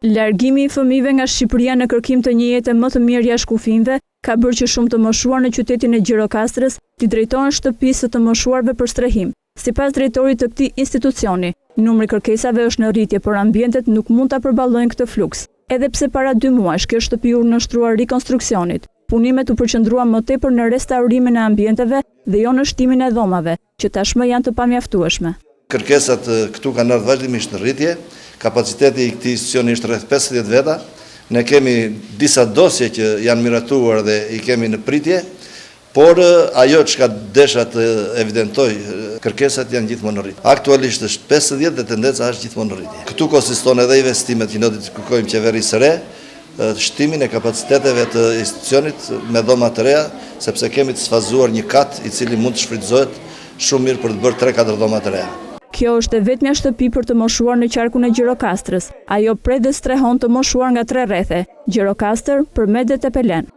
Largimi i fëmijëve nga Shqipëria në kërkim të një jete më të mirë jashtë kufinve ka bërë që shumë të moshuar në qytetin e Gjirokastrës t'i drejtohen shtëpisë të moshuarve për strehim. Sipas drejtorit të këtij institucioni, numri kërkesave është në rritje, por ambientet nuk mund ta përballojnë këtë fluks. Edhe pse para 2 muajsh kjo shtëpi u nënshtruar rikonstruksionit, punimet u përqendruan më tepër në restaurimin e ambienteve dhe jo në shtimin e dhomave, që tashmë janë të pamjaftueshme. Kërkesat këtu kanë ardhur vazhdimisht në rritje, kapaciteti i këtij institucioni është rreth 50 veta. Ne kemi disa dosje që janë miratuar dhe i kemi në pritje, por ajo çka desha të evidentoj, kërkesat janë gjithmonë në rritje. Aktualisht është 50 dhe tendenca është gjithmonë në rritje. Këtu konsiston edhe investimet që ne do të kërkojmë qeverisë së re, shtimin e kapaciteteve të institucionit me dhoma të reja, sepse kemi të sfazuar një kat i cili mund të shfrytëzohet shumë mirë për të bërë 3-4 dhoma të reja. Kjo është e vetmja shtëpi për të moshuar në qarkun e Gjirokastrës. Ajo prej dhe strehon të moshuar nga 3 rrethe: Gjirokastër, Përmet dhe Tepelen.